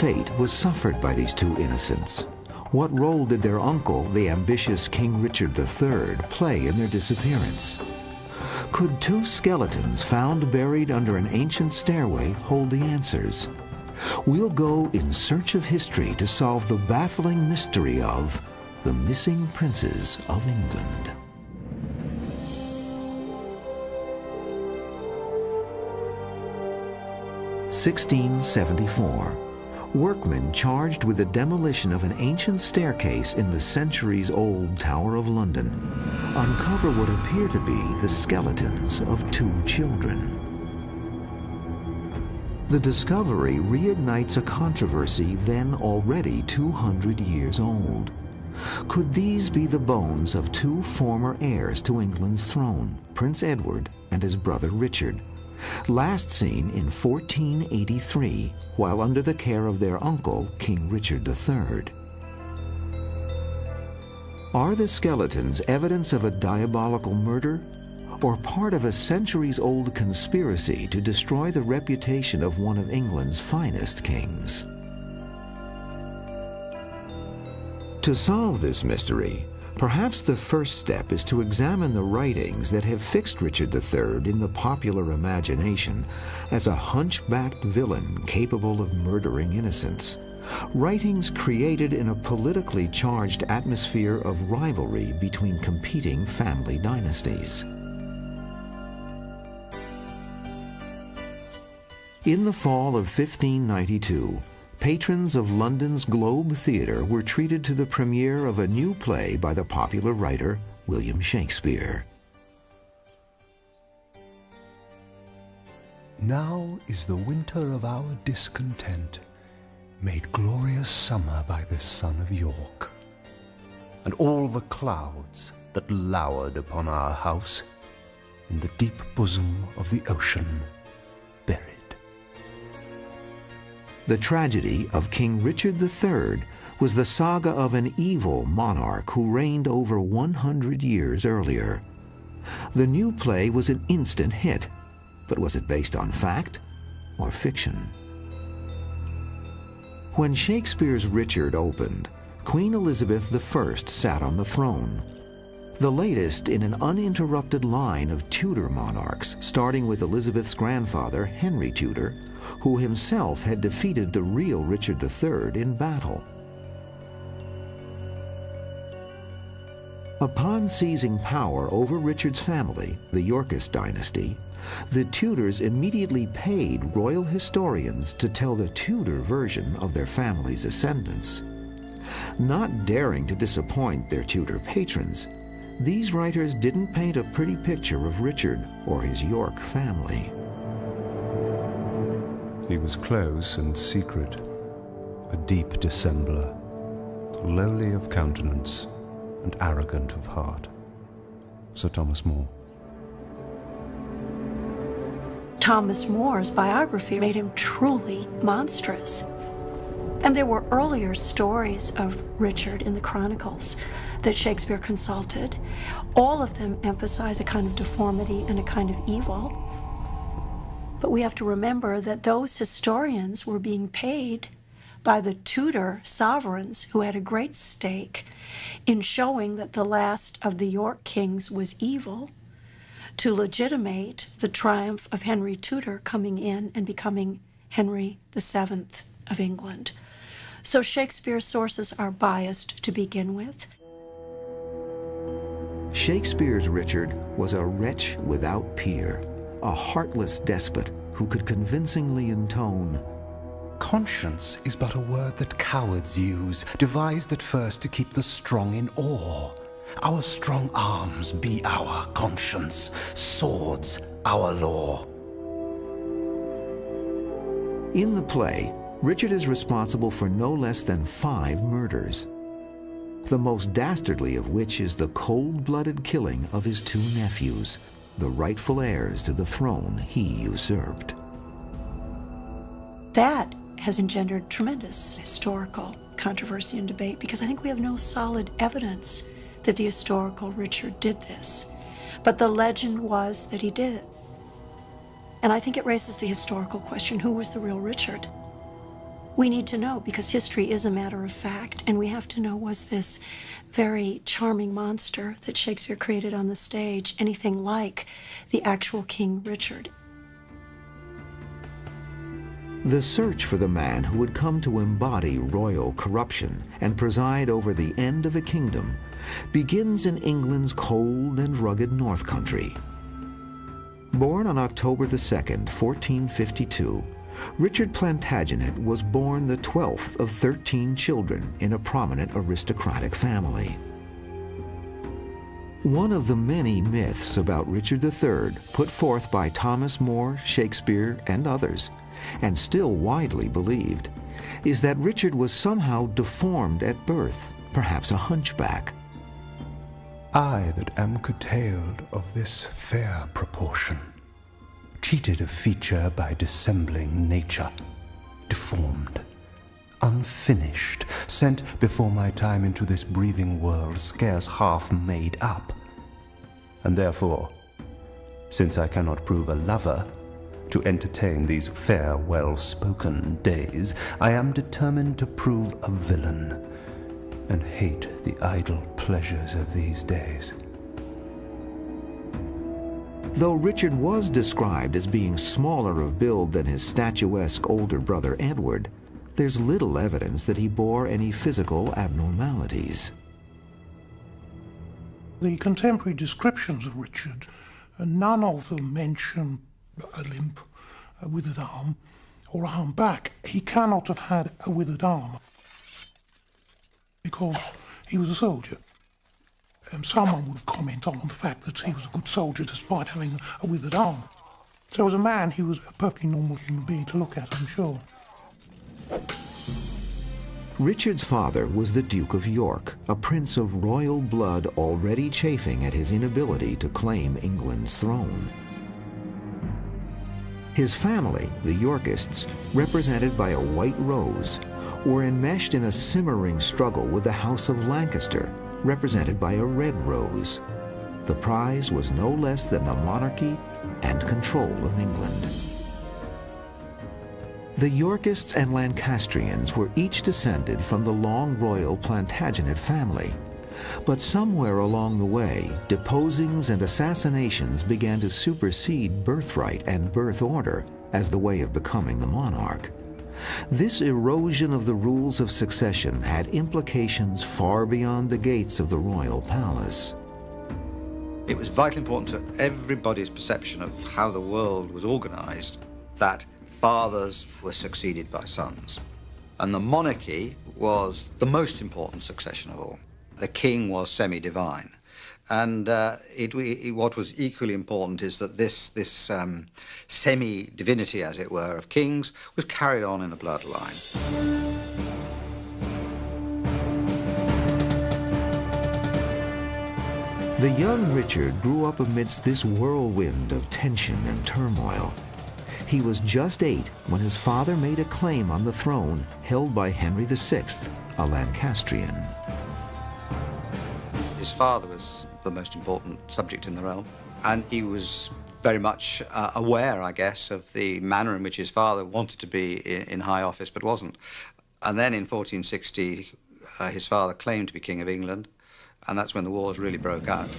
fate was suffered by these two innocents? What role did their uncle, the ambitious King Richard III, play in their disappearance? Could two skeletons found buried under an ancient stairway hold the answers? We'll go in search of history to solve the baffling mystery of the missing princes of England. (1674). Workmen charged with the demolition of an ancient staircase in the centuries-old Tower of London uncover what appear to be the skeletons of two children. The discovery reignites a controversy then already 200 years old. Could these be the bones of two former heirs to England's throne, Prince Edward and his brother Richard, last seen in 1483 while under the care of their uncle, King Richard III? Are the skeletons evidence of a diabolical murder, or part of a centuries-old conspiracy to destroy the reputation of one of England's finest kings? To solve this mystery, perhaps the first step is to examine the writings that have fixed Richard III in the popular imagination as a hunchbacked villain capable of murdering innocents. Writings created in a politically charged atmosphere of rivalry between competing family dynasties. In the fall of 1592, patrons of London's Globe Theatre were treated to the premiere of a new play by the popular writer William Shakespeare. Now is the winter of our discontent made glorious summer by this son of York, and all the clouds that lowered upon our house in the deep bosom of the ocean buried. The tragedy of King Richard III was the saga of an evil monarch who reigned over 100 years earlier. The new play was an instant hit, but was it based on fact or fiction? When Shakespeare's Richard opened, Queen Elizabeth I sat on the throne, the latest in an uninterrupted line of Tudor monarchs, starting with Elizabeth's grandfather, Henry Tudor, who himself had defeated the real Richard III in battle. Upon seizing power over Richard's family, the Yorkist dynasty, the Tudors immediately paid royal historians to tell the Tudor version of their family's ascendance. Not daring to disappoint their Tudor patrons, these writers didn't paint a pretty picture of Richard or his York family. He was close and secret, a deep dissembler, lowly of countenance and arrogant of heart. Sir Thomas More. Thomas More's biography made him truly monstrous. And there were earlier stories of Richard in the Chronicles that Shakespeare consulted. All of them emphasize a kind of deformity and a kind of evil. But we have to remember that those historians were being paid by the Tudor sovereigns who had a great stake in showing that the last of the York kings was evil, to legitimate the triumph of Henry Tudor coming in and becoming Henry VII of England. So Shakespeare's sources are biased to begin with. Shakespeare's Richard was a wretch without peer, a heartless despot who could convincingly intone, "Conscience is but a word that cowards use, devised at first to keep the strong in awe. Our strong arms be our conscience, swords our law." In the play, Richard is responsible for no less than 5 murders, the most dastardly of which is the cold-blooded killing of his 2 nephews, the rightful heirs to the throne he usurped. That has engendered tremendous historical controversy and debate, because I think we have no solid evidence that the historical Richard did this. But the legend was that he did. And I think it raises the historical question, who was the real Richard? We need to know, because history is a matter of fact, and we have to know, was this very charming monster that Shakespeare created on the stage anything like the actual King Richard? The search for the man who would come to embody royal corruption and preside over the end of a kingdom begins in England's cold and rugged North Country. Born on October the 2nd, 1452, Richard Plantagenet was born the 12th of 13 children in a prominent aristocratic family. One of the many myths about Richard III, put forth by Thomas More, Shakespeare, and others, and still widely believed, is that Richard was somehow deformed at birth, perhaps a hunchback. I that am curtailed of this fair proportion, cheated of feature by dissembling nature, deformed, unfinished, sent before my time into this breathing world scarce half made up. And therefore, since I cannot prove a lover, to entertain these fair, well-spoken days, I am determined to prove a villain, and hate the idle pleasures of these days. Though Richard was described as being smaller of build than his statuesque older brother Edward, there's little evidence that he bore any physical abnormalities. The contemporary descriptions of Richard, none of them mention a limp, a withered arm, or a humpback. He cannot have had a withered arm because he was a soldier. Someone would comment on the fact that he was a good soldier despite having a withered arm. So as a man, he was a perfectly normal human being to look at, I'm sure. Richard's father was the Duke of York, a prince of royal blood already chafing at his inability to claim England's throne. His family, the Yorkists, represented by a white rose, were enmeshed in a simmering struggle with the House of Lancaster, represented by a red rose. The prize was no less than the monarchy and control of England. The Yorkists and Lancastrians were each descended from the long royal Plantagenet family, but somewhere along the way, deposings and assassinations began to supersede birthright and birth order as the way of becoming the monarch. This erosion of the rules of succession had implications far beyond the gates of the royal palace. It was vitally important to everybody's perception of how the world was organized that fathers were succeeded by sons. And the monarchy was the most important succession of all. The king was semi-divine. And what was equally important is that this semi-divinity, as it were, of kings was carried on in a bloodline. The young Richard grew up amidst this whirlwind of tension and turmoil. He was just 8 when his father made a claim on the throne held by Henry VI, a Lancastrian. His father was the most important subject in the realm, and he was very much aware, I guess, of the manner in which his father wanted to be in high office but wasn't. And then in 1460, his father claimed to be King of England, and that's when the wars really broke out.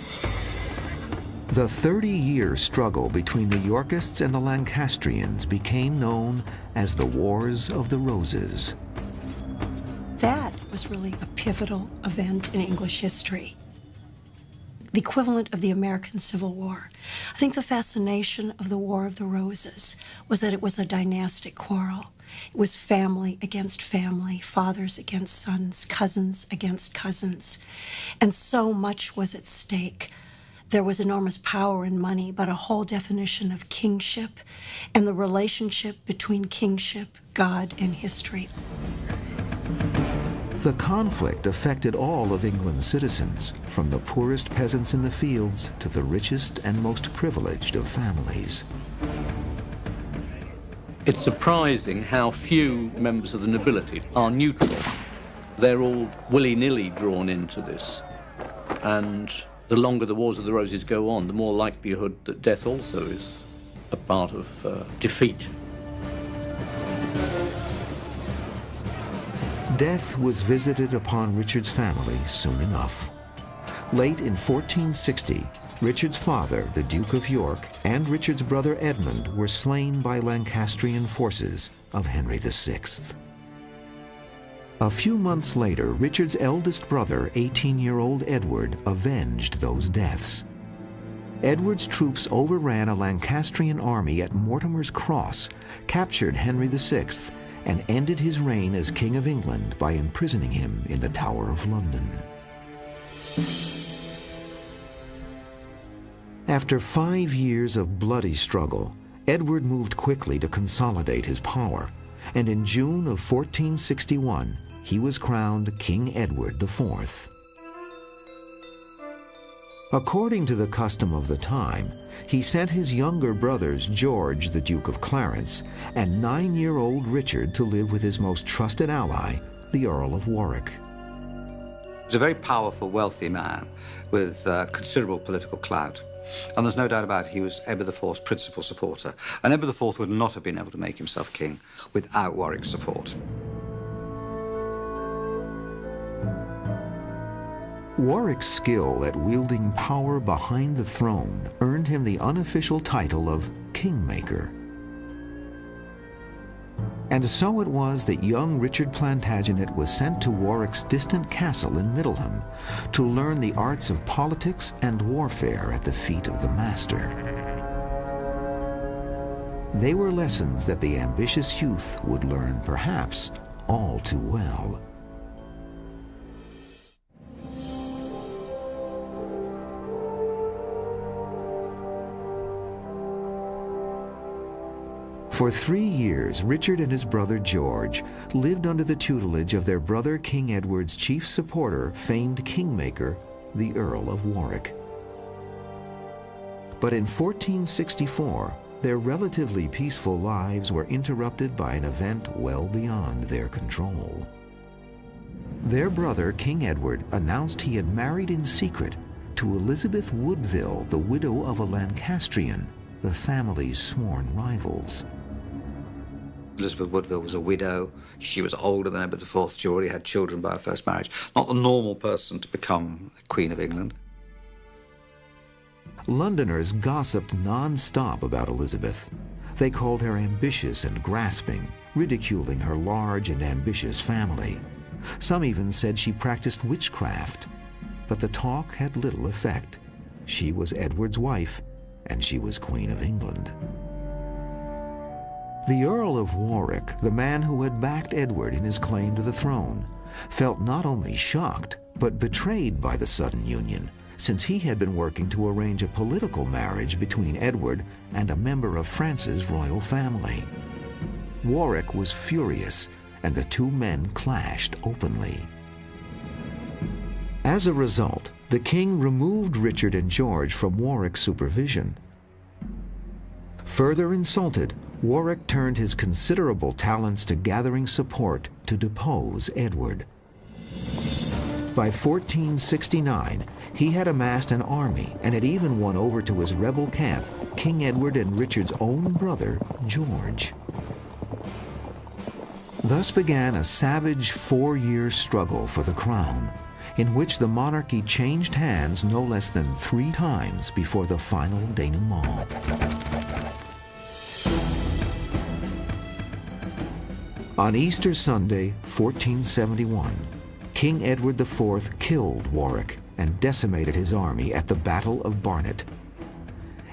The 30-year struggle between the Yorkists and the Lancastrians became known as the Wars of the Roses. That was really a pivotal event in English history. The equivalent of the American Civil War. I think the fascination of the War of the Roses was that it was a dynastic quarrel. It was family against family, fathers against sons, cousins against cousins. And so much was at stake. There was enormous power and money, but a whole definition of kingship and the relationship between kingship, God, and history. The conflict affected all of England's citizens, from the poorest peasants in the fields to the richest and most privileged of families. It's surprising how few members of the nobility are neutral. They're all willy-nilly drawn into this. And the longer the Wars of the Roses go on, the more likelihood that death also is a part of defeat. Death was visited upon Richard's family soon enough. Late in 1460, Richard's father, the Duke of York, and Richard's brother Edmund were slain by Lancastrian forces of Henry VI. A few months later, Richard's eldest brother, 18-year-old Edward, avenged those deaths. Edward's troops overran a Lancastrian army at Mortimer's Cross, captured Henry VI, and ended his reign as King of England by imprisoning him in the Tower of London. After 5 years of bloody struggle, Edward moved quickly to consolidate his power, and in June of 1461, he was crowned King Edward IV. According to the custom of the time, he sent his younger brothers George, the Duke of Clarence, and 9-year-old Richard to live with his most trusted ally, the Earl of Warwick. He was a very powerful, wealthy man with considerable political clout. And there's no doubt about it, he was Edward IV's principal supporter. And Edward IV would not have been able to make himself king without Warwick's support. Warwick's skill at wielding power behind the throne earned him the unofficial title of Kingmaker. And so it was that young Richard Plantagenet was sent to Warwick's distant castle in Middleham to learn the arts of politics and warfare at the feet of the master. They were lessons that the ambitious youth would learn, perhaps, all too well. For 3 years, Richard and his brother George lived under the tutelage of their brother King Edward's chief supporter, famed kingmaker, the Earl of Warwick. But in 1464, their relatively peaceful lives were interrupted by an event well beyond their control. Their brother, King Edward, announced he had married in secret to Elizabeth Woodville, the widow of a Lancastrian, the family's sworn rivals. Elizabeth Woodville was a widow. She was older than Edward IV. She already had children by her first marriage. Not the normal person to become Queen of England. Londoners gossiped non-stop about Elizabeth. They called her ambitious and grasping, ridiculing her large and ambitious family. Some even said she practiced witchcraft. But the talk had little effect. She was Edward's wife, and she was Queen of England. The Earl of Warwick, the man who had backed Edward in his claim to the throne, felt not only shocked, but betrayed by the sudden union, since he had been working to arrange a political marriage between Edward and a member of France's royal family. Warwick was furious, and the two men clashed openly. As a result, the king removed Richard and George from Warwick's supervision. Further insulted, Warwick turned his considerable talents to gathering support to depose Edward. By 1469, he had amassed an army and had even won over to his rebel camp King Edward and Richard's own brother, George. Thus began a savage 4-year struggle for the crown, in which the monarchy changed hands no less than 3 times before the final denouement. On Easter Sunday, 1471, King Edward IV killed Warwick and decimated his army at the Battle of Barnet.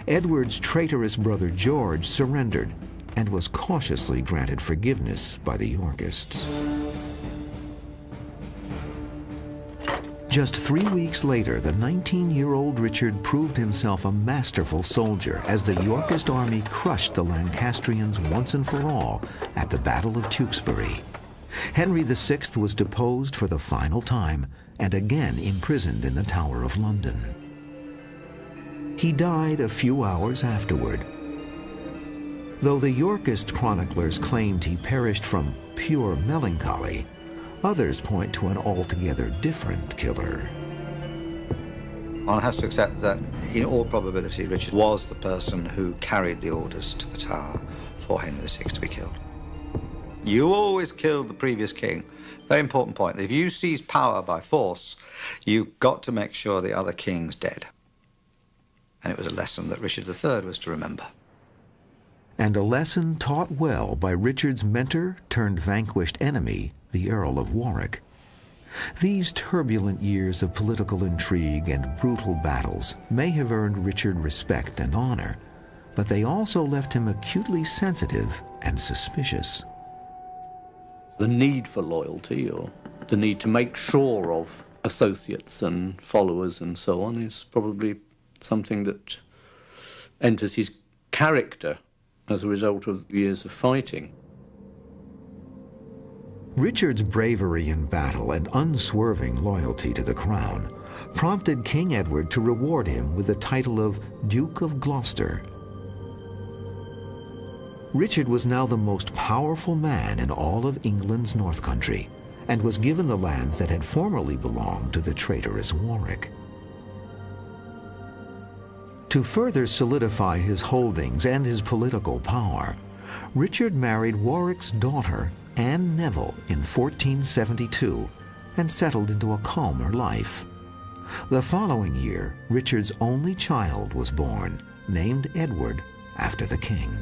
Edward's traitorous brother George surrendered and was cautiously granted forgiveness by the Yorkists. Just 3 weeks later, the 19-year-old Richard proved himself a masterful soldier as the Yorkist army crushed the Lancastrians once and for all at the Battle of Tewkesbury. Henry VI was deposed for the final time and again imprisoned in the Tower of London. He died a few hours afterward. Though the Yorkist chroniclers claimed he perished from pure melancholy, others point to an altogether different killer. One has to accept that, in all probability, Richard was the person who carried the orders to the Tower for Henry VI to be killed. You always killed the previous king. Very important point. If you seize power by force, you've got to make sure the other king's dead. And it was a lesson that Richard III was to remember. And a lesson taught well by Richard's mentor turned vanquished enemy, the Earl of Warwick. These turbulent years of political intrigue and brutal battles may have earned Richard respect and honor, but they also left him acutely sensitive and suspicious. The need for loyalty, or the need to make sure of associates and followers and so on, is probably something that enters his character as a result of years of fighting. Richard's bravery in battle and unswerving loyalty to the crown prompted King Edward to reward him with the title of Duke of Gloucester. Richard was now the most powerful man in all of England's North Country, and was given the lands that had formerly belonged to the traitorous Warwick. To further solidify his holdings and his political power, Richard married Warwick's daughter, Anne Neville, in 1472, and settled into a calmer life. The following year, Richard's only child was born, named Edward after the king.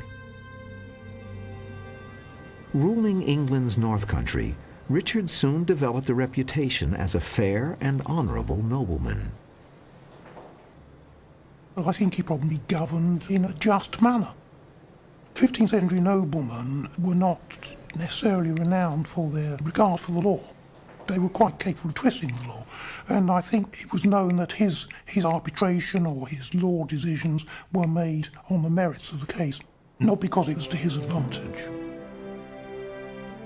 Ruling England's North Country, Richard soon developed a reputation as a fair and honorable nobleman. I think he probably governed in a just manner. 15th century noblemen were not necessarily renowned for their regard for the law. They were quite capable of twisting the law, and I think it was known that his arbitration or his law decisions were made on the merits of the case, not because it was to his advantage.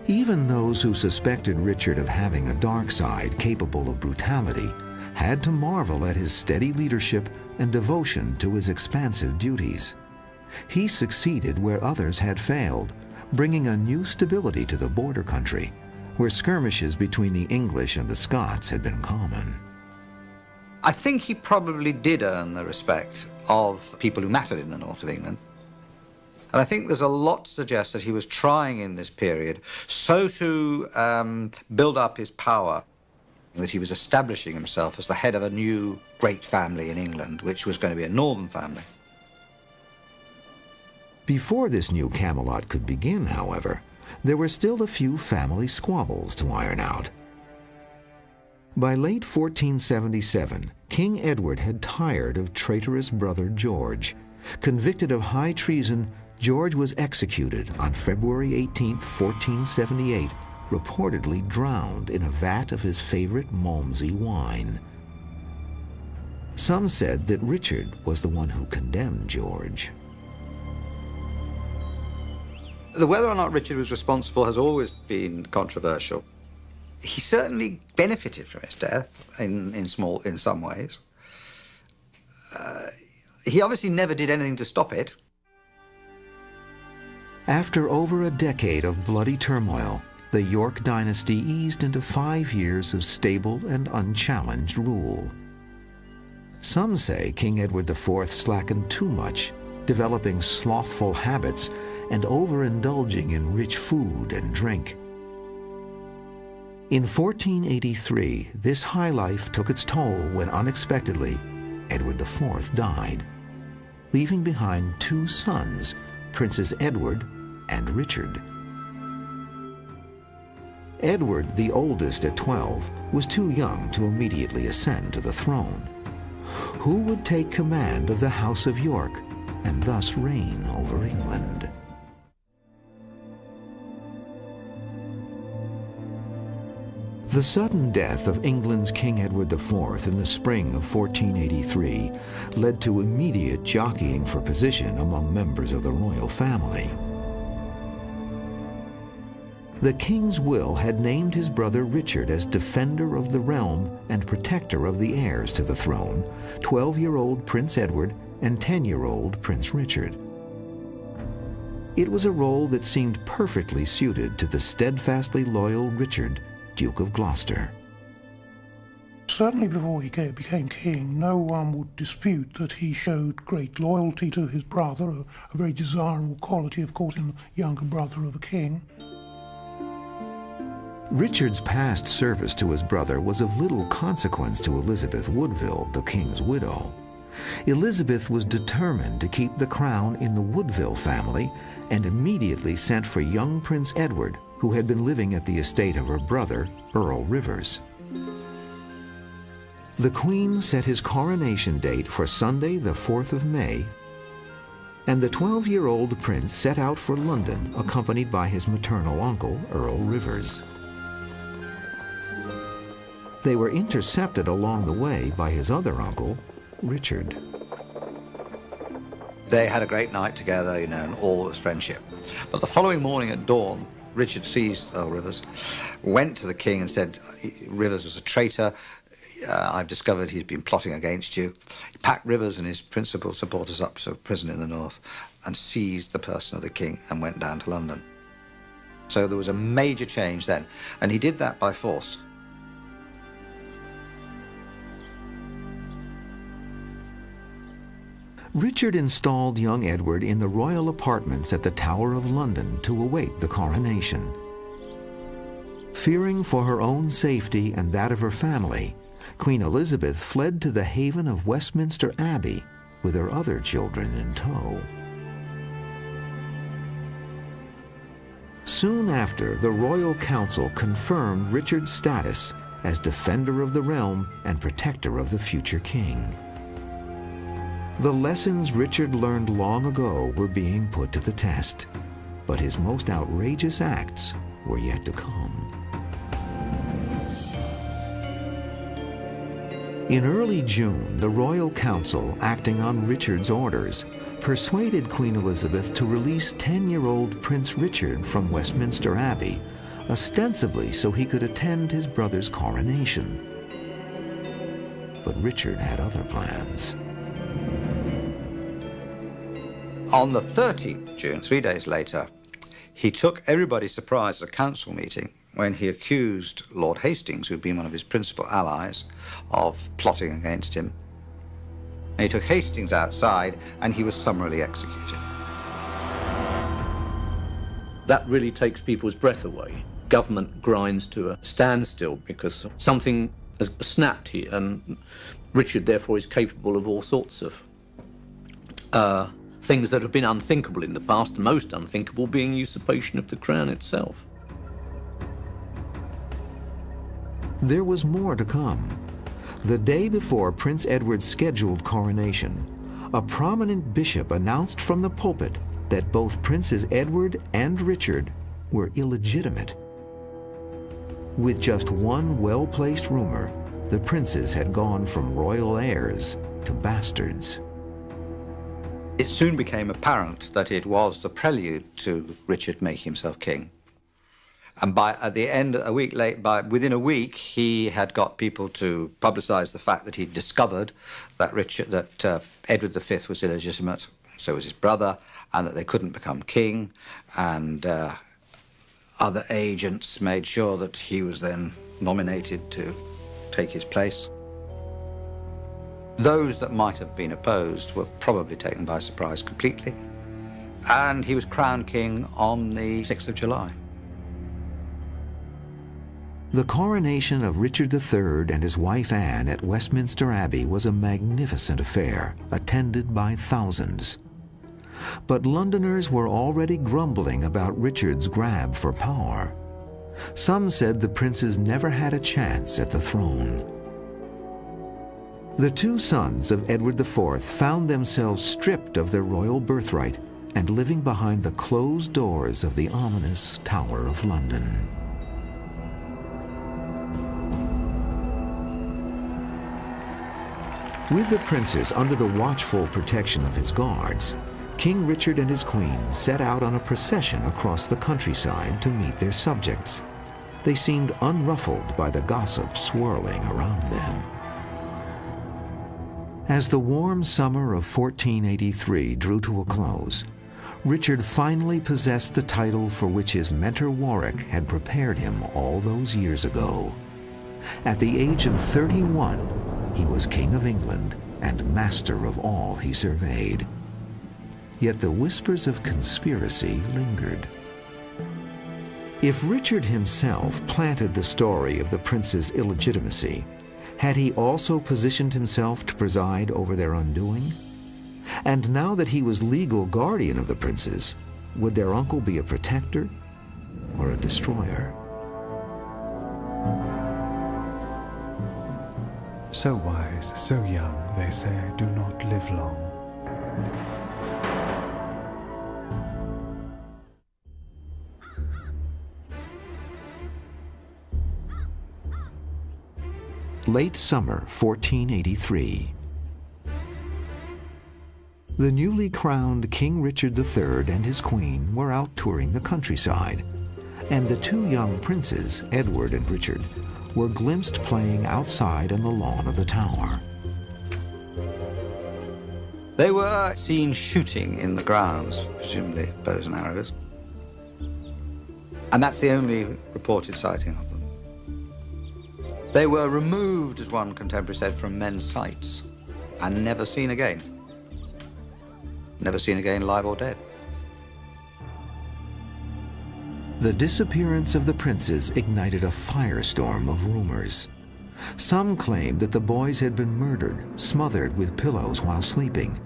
Even those who suspected Richard of having a dark side capable of brutality had to marvel at his steady leadership and devotion to his expansive duties. He succeeded where others had failed, bringing a new stability to the border country, where skirmishes between the English and the Scots had been common. I think he probably did earn the respect of people who mattered in the north of England. And I think there's a lot to suggest that he was trying in this period so to build up his power that he was establishing himself as the head of a new great family in England, which was going to be a northern family. Before this new Camelot could begin, however, there were still a few family squabbles to iron out. By late 1477, King Edward had tired of traitorous brother George. Convicted of high treason, George was executed on February 18, 1478, reportedly drowned in a vat of his favorite Malmsey wine. Some said that Richard was the one who condemned George. Whether or not Richard was responsible has always been controversial. He certainly benefited from his death in some ways. He obviously never did anything to stop it. After over a decade of bloody turmoil, the York dynasty eased into 5 years of stable and unchallenged rule. Some say King Edward IV slackened too much, developing slothful habits and overindulging in rich food and drink. In 1483, this high life took its toll when unexpectedly Edward IV died, leaving behind 2 sons, Princes Edward and Richard. Edward, the oldest at 12, was too young to immediately ascend to the throne. Who would take command of the House of York and thus reign over England? The sudden death of England's King Edward IV in the spring of 1483 led to immediate jockeying for position among members of the royal family. The king's will had named his brother Richard as defender of the realm and protector of the heirs to the throne, 12-year-old Prince Edward and 10-year-old Prince Richard. It was a role that seemed perfectly suited to the steadfastly loyal Richard, Duke of Gloucester. Certainly before he became king, no one would dispute that he showed great loyalty to his brother, a very desirable quality, of course, in the younger brother of a king. Richard's past service to his brother was of little consequence to Elizabeth Woodville, the king's widow. Elizabeth was determined to keep the crown in the Woodville family and immediately sent for young Prince Edward, who had been living at the estate of her brother, Earl Rivers. The Queen set his coronation date for Sunday, the 4th of May, and the 12-year-old prince set out for London, accompanied by his maternal uncle, Earl Rivers. They were intercepted along the way by his other uncle, Richard. They had a great night together, you know, and all was friendship. But the following morning at dawn, Richard seized Earl Rivers, went to the king and said, Rivers was a traitor. I've discovered he's been plotting against you. He packed Rivers and his principal supporters up to a prison in the north and seized the person of the king and went down to London. So there was a major change then, and he did that by force. Richard installed young Edward in the royal apartments at the Tower of London to await the coronation. Fearing for her own safety and that of her family, Queen Elizabeth fled to the haven of Westminster Abbey with her other children in tow. Soon after, the Royal Council confirmed Richard's status as defender of the realm and protector of the future king. The lessons Richard learned long ago were being put to the test, but his most outrageous acts were yet to come. In early June, the Royal Council, acting on Richard's orders, persuaded Queen Elizabeth to release 10-year-old Prince Richard from Westminster Abbey, ostensibly so he could attend his brother's coronation. But Richard had other plans. On the 13th of June, 3 days later, he took everybody surprised at a council meeting when he accused Lord Hastings, who'd been one of his principal allies, of plotting against him. And he took Hastings outside and he was summarily executed. That really takes people's breath away. Government grinds to a standstill because something has snapped here, and Richard therefore is capable of all sorts of things that have been unthinkable in the past, the most unthinkable being usurpation of the crown itself. There was more to come. The day before Prince Edward's scheduled coronation, a prominent bishop announced from the pulpit that both Princes Edward and Richard were illegitimate. With just one well-placed rumor, the princes had gone from royal heirs to bastards. It soon became apparent that it was the prelude to Richard making himself king. And within a week, he had got people to publicise the fact that he'd discovered that Edward V was illegitimate, so was his brother, and that they couldn't become king. And other agents made sure that he was then nominated to take his place. Those that might have been opposed were probably taken by surprise completely. And he was crowned king on the 6th of July. The coronation of Richard III and his wife Anne at Westminster Abbey was a magnificent affair, attended by thousands. But Londoners were already grumbling about Richard's grab for power. Some said the princes never had a chance at the throne. The two sons of Edward IV found themselves stripped of their royal birthright and living behind the closed doors of the ominous Tower of London. With the princes under the watchful protection of his guards, King Richard and his queen set out on a procession across the countryside to meet their subjects. They seemed unruffled by the gossip swirling around them. As the warm summer of 1483 drew to a close, Richard finally possessed the title for which his mentor Warwick had prepared him all those years ago. At the age of 31, he was King of England and master of all he surveyed. Yet the whispers of conspiracy lingered. If Richard himself planted the story of the prince's illegitimacy, had he also positioned himself to preside over their undoing? And now that he was legal guardian of the princes, would their uncle be a protector or a destroyer? So wise, so young, they say, do not live long. Late summer, 1483. The newly crowned King Richard III and his queen were out touring the countryside, and the two young princes, Edward and Richard, were glimpsed playing outside on the lawn of the Tower. They were seen shooting in the grounds, presumably bows and arrows. And that's the only reported sighting of them. They were removed, as one contemporary said, from men's sights and never seen again. Never seen again, live or dead. The disappearance of the princes ignited a firestorm of rumors. Some claimed that the boys had been murdered, smothered with pillows while sleeping,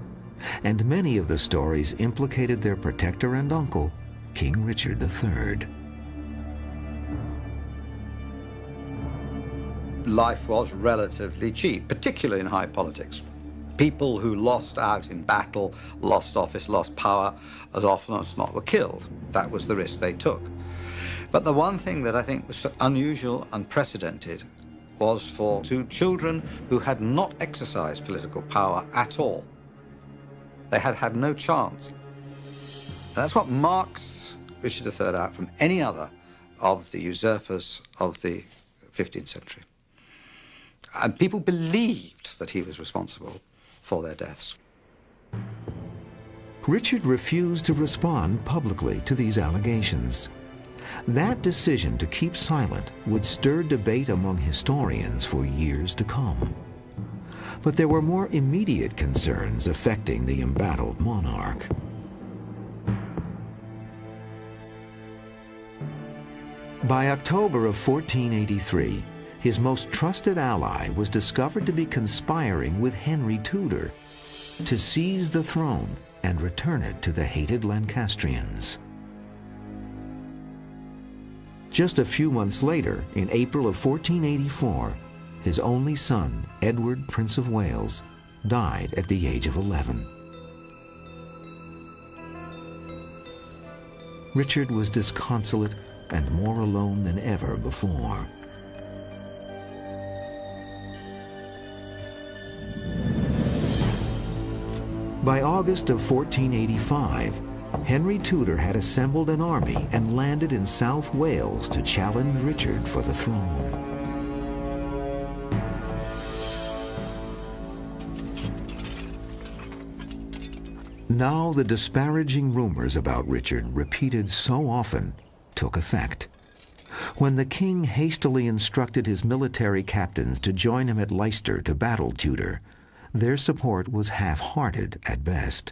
and many of the stories implicated their protector and uncle, King Richard III. Life was relatively cheap, particularly in high politics. People who lost out in battle, lost office, lost power, as often as not were killed. That was the risk they took. But the one thing that I think was unusual, unprecedented, was for two children who had not exercised political power at all. They had had no chance. And that's what marks Richard III out from any other of the usurpers of the 15th century. And people believed that he was responsible for their deaths. Richard refused to respond publicly to these allegations. That decision to keep silent would stir debate among historians for years to come. But there were more immediate concerns affecting the embattled monarch. By October of 1483, his most trusted ally was discovered to be conspiring with Henry Tudor to seize the throne and return it to the hated Lancastrians. Just a few months later, in April of 1484, his only son, Edward, Prince of Wales, died at the age of 11. Richard was disconsolate and more alone than ever before. By August of 1485, Henry Tudor had assembled an army and landed in South Wales to challenge Richard for the throne. Now the disparaging rumors about Richard, repeated so often, took effect. When the king hastily instructed his military captains to join him at Leicester to battle Tudor, their support was half-hearted at best.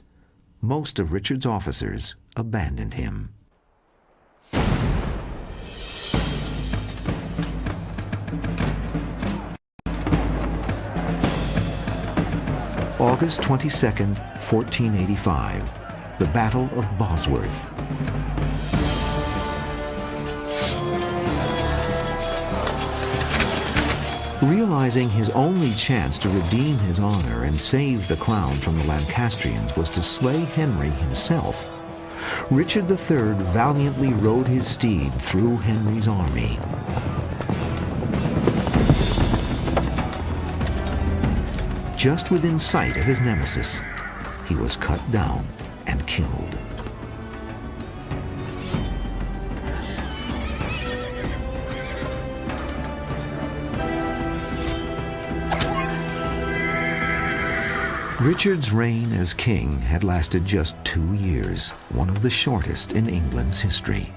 Most of Richard's officers abandoned him. August 22nd, 1485, the Battle of Bosworth. Realizing his only chance to redeem his honor and save the crown from the Lancastrians was to slay Henry himself, Richard III valiantly rode his steed through Henry's army. Just within sight of his nemesis, he was cut down and killed. Richard's reign as king had lasted just 2 years, one of the shortest in England's history.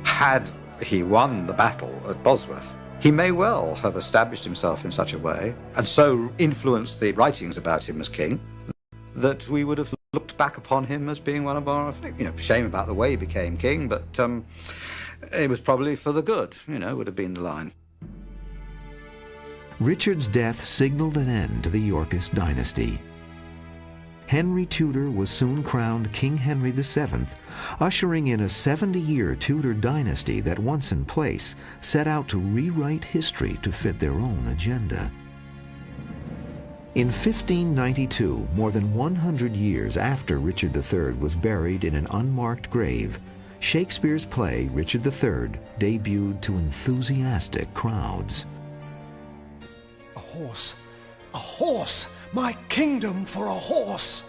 Had he won the battle at Bosworth, he may well have established himself in such a way, and so influenced the writings about him as king, that we would have looked back upon him as being one of our, shame about the way he became king, but It was probably for the good, would have been the line. Richard's death signaled an end to the Yorkist dynasty. Henry Tudor was soon crowned King Henry VII, ushering in a 70-year Tudor dynasty that, once in place, set out to rewrite history to fit their own agenda. In 1592, more than 100 years after Richard III was buried in an unmarked grave, Shakespeare's play Richard III debuted to enthusiastic crowds. A horse! A horse! My kingdom for a horse!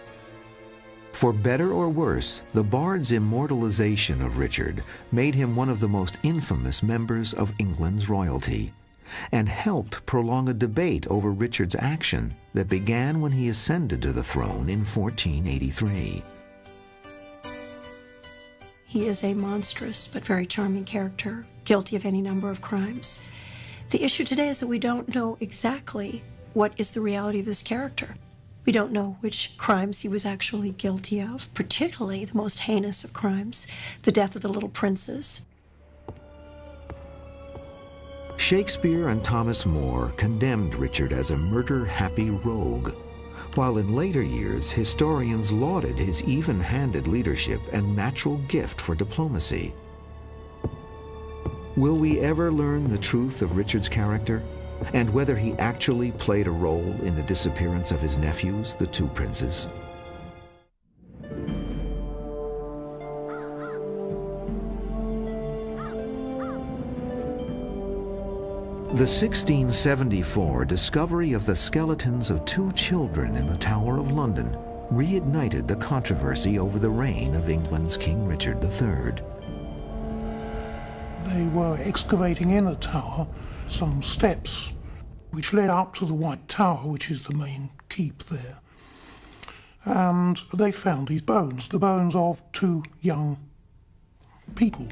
For better or worse, the bard's immortalization of Richard made him one of the most infamous members of England's royalty, and helped prolong a debate over Richard's action that began when he ascended to the throne in 1483. He is a monstrous but very charming character, guilty of any number of crimes. The issue today is that we don't know exactly what is the reality of this character. We don't know which crimes he was actually guilty of, particularly the most heinous of crimes, the death of the little princes. Shakespeare and Thomas More condemned Richard as a murder-happy rogue, while in later years historians lauded his even-handed leadership and natural gift for diplomacy. Will we ever learn the truth of Richard's character, and whether he actually played a role in the disappearance of his nephews, the two princes? The 1674 discovery of the skeletons of two children in the Tower of London reignited the controversy over the reign of England's King Richard III. They were excavating in the tower some steps which led up to the White Tower, which is the main keep there. And they found these bones, the bones of two young people.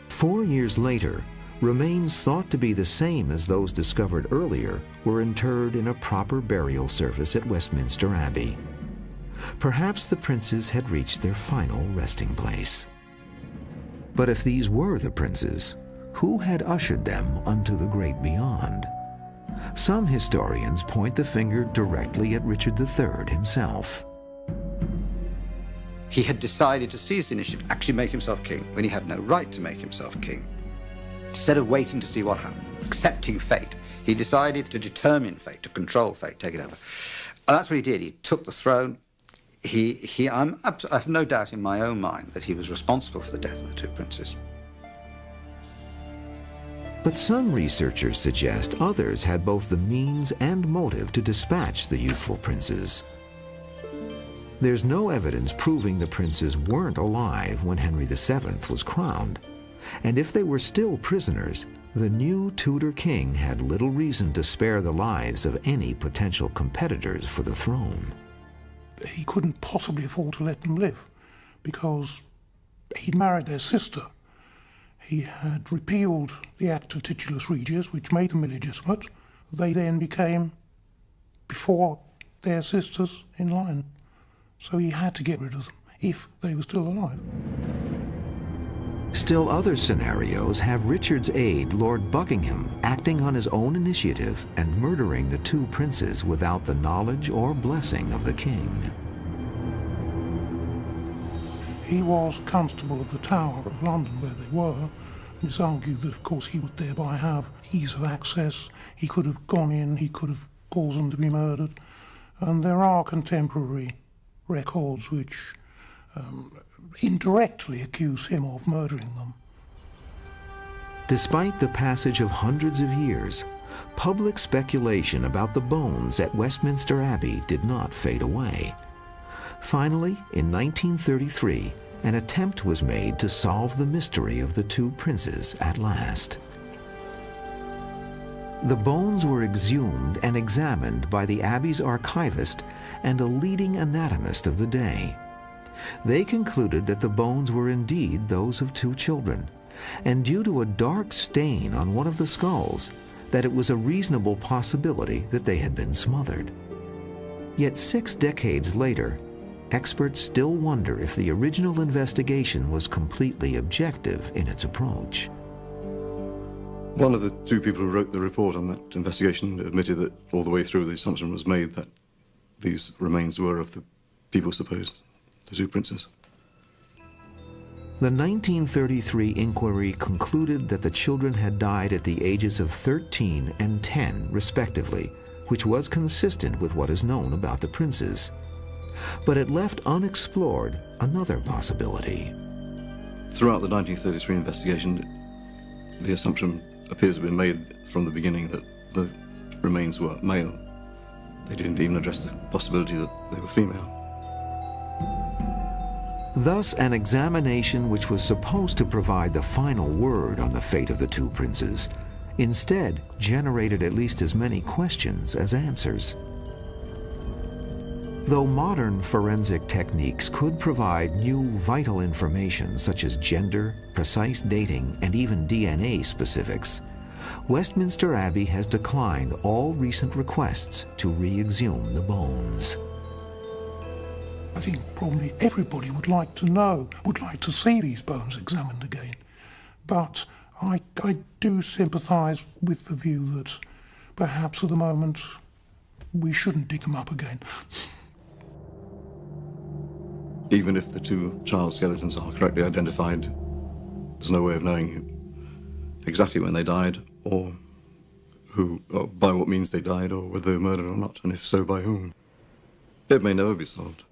4 years later, remains thought to be the same as those discovered earlier were interred in a proper burial service at Westminster Abbey. Perhaps the princes had reached their final resting place. But if these were the princes, who had ushered them unto the great beyond? Some historians point the finger directly at Richard III himself. He had decided to seize the initiative, actually make himself king, when he had no right to make himself king. Instead of waiting to see what happened, accepting fate, he decided to determine fate, to control fate, take it over. And that's what he did. He took the throne. I have no doubt in my own mind that he was responsible for the death of the two princes. But some researchers suggest others had both the means and motive to dispatch the youthful princes. There's no evidence proving the princes weren't alive when Henry VII was crowned. And if they were still prisoners, the new Tudor king had little reason to spare the lives of any potential competitors for the throne. He couldn't possibly afford to let them live because he'd married their sister. He had repealed the Act of Titulus Regius, which made them illegitimate. They then became before their sisters in line. So he had to get rid of them if they were still alive. Still other scenarios have Richard's aide, Lord Buckingham, acting on his own initiative and murdering the two princes without the knowledge or blessing of the king. He was Constable of the Tower of London where they were. It's argued that, of course, he would thereby have ease of access. He could have gone in, he could have caused them to be murdered. And there are contemporary records which indirectly accuse him of murdering them. Despite the passage of hundreds of years, public speculation about the bones at Westminster Abbey did not fade away. Finally, in 1933, an attempt was made to solve the mystery of the two princes at last. The bones were exhumed and examined by the Abbey's archivist and a leading anatomist of the day. They concluded that the bones were indeed those of two children, and due to a dark stain on one of the skulls, that it was a reasonable possibility that they had been smothered. Yet 6 decades later, experts still wonder if the original investigation was completely objective in its approach. One of the two people who wrote the report on that investigation admitted that all the way through the assumption was made that these remains were of the people supposed, the two princes. The 1933 inquiry concluded that the children had died at the ages of 13 and 10, respectively, which was consistent with what is known about the princes. But it left unexplored another possibility. Throughout the 1933 investigation, the assumption appears to have been made from the beginning that the remains were male. They didn't even address the possibility that they were female. Thus, an examination which was supposed to provide the final word on the fate of the two princes instead generated at least as many questions as answers. Though modern forensic techniques could provide new vital information such as gender, precise dating, and even DNA specifics, Westminster Abbey has declined all recent requests to re-exhume the bones. I think probably everybody would like to know, would like to see these bones examined again. But I do sympathise with the view that perhaps at the moment we shouldn't dig them up again. Even if the two child skeletons are correctly identified, there's no way of knowing exactly when they died, or by what means they died, or whether they were murdered or not, and if so, by whom. It may never be solved.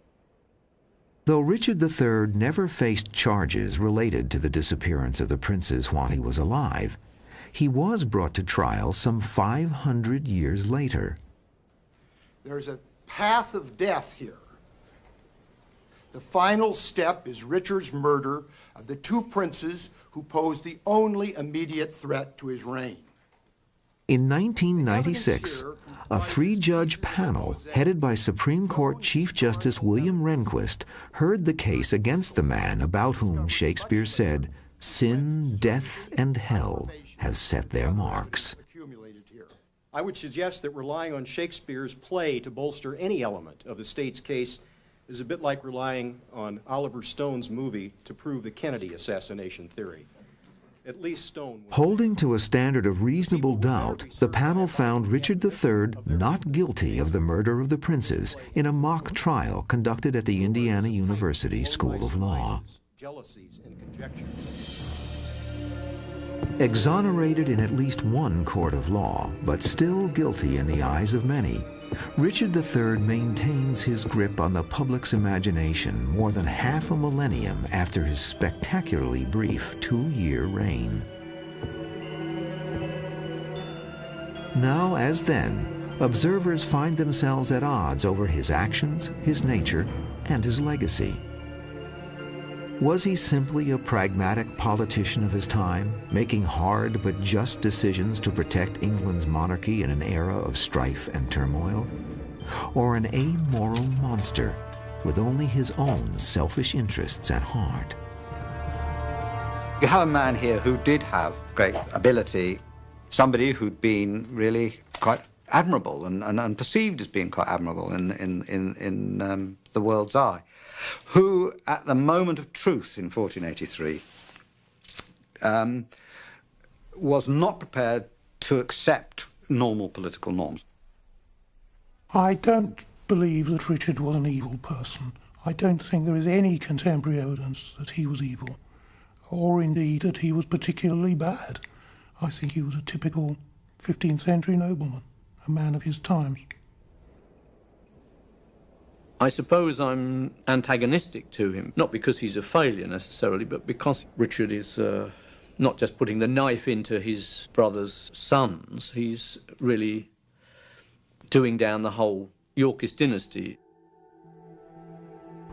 Though Richard III never faced charges related to the disappearance of the princes while he was alive, he was brought to trial some 500 years later. There's a path of death here. The final step is Richard's murder of the two princes who posed the only immediate threat to his reign. In 1996, a three-judge panel headed by Supreme Court Chief Justice William Rehnquist heard the case against the man about whom Shakespeare said, "Sin, death, and hell have set their marks." I would suggest that relying on Shakespeare's play to bolster any element of the state's case is a bit like relying on Oliver Stone's movie to prove the Kennedy assassination theory. At least Stone... Holding to a standard of reasonable doubt, the panel found Richard III not guilty of the murder of the princes in a mock trial conducted at the Indiana University School of Law. Jealousies and conjectures. Exonerated in at least one court of law, but still guilty in the eyes of many, Richard III maintains his grip on the public's imagination more than half a millennium after his spectacularly brief 2-year reign. Now, as then, observers find themselves at odds over his actions, his nature, and his legacy. Was he simply a pragmatic politician of his time, making hard but just decisions to protect England's monarchy in an era of strife and turmoil? Or an amoral monster with only his own selfish interests at heart? You have a man here who did have great ability, somebody who'd been really quite admirable and perceived as being quite admirable in the world's eye, who, at the moment of truth in 1483, was not prepared to accept normal political norms. I don't believe that Richard was an evil person. I don't think there is any contemporary evidence that he was evil, or indeed that he was particularly bad. I think he was a typical 15th century nobleman, a man of his times. I suppose I'm antagonistic to him, not because he's a failure necessarily, but because Richard is not just putting the knife into his brother's sons, he's really doing down the whole Yorkist dynasty.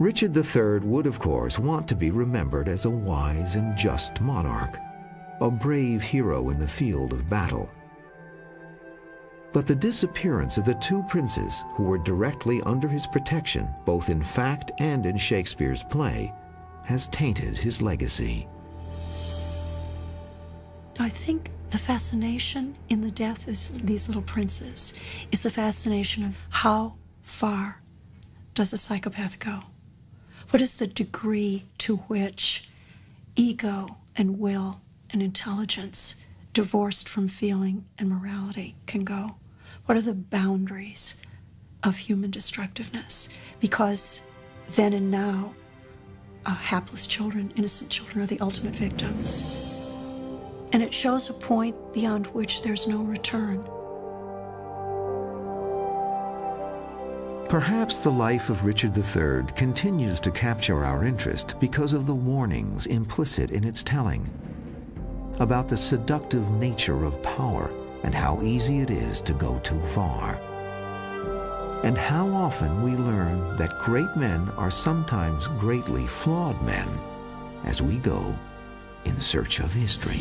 Richard III would, of course, want to be remembered as a wise and just monarch, a brave hero in the field of battle. But the disappearance of the two princes, who were directly under his protection, both in fact and in Shakespeare's play, has tainted his legacy. I think the fascination in the death of these little princes is the fascination of how far does a psychopath go? What is the degree to which ego and will and intelligence, divorced from feeling and morality, can go? What are the boundaries of human destructiveness? Because then and now, hapless children, innocent children, are the ultimate victims. And it shows a point beyond which there's no return. Perhaps the life of Richard III continues to capture our interest because of the warnings implicit in its telling about the seductive nature of power and how easy it is to go too far. And how often we learn that great men are sometimes greatly flawed men as we go in search of history.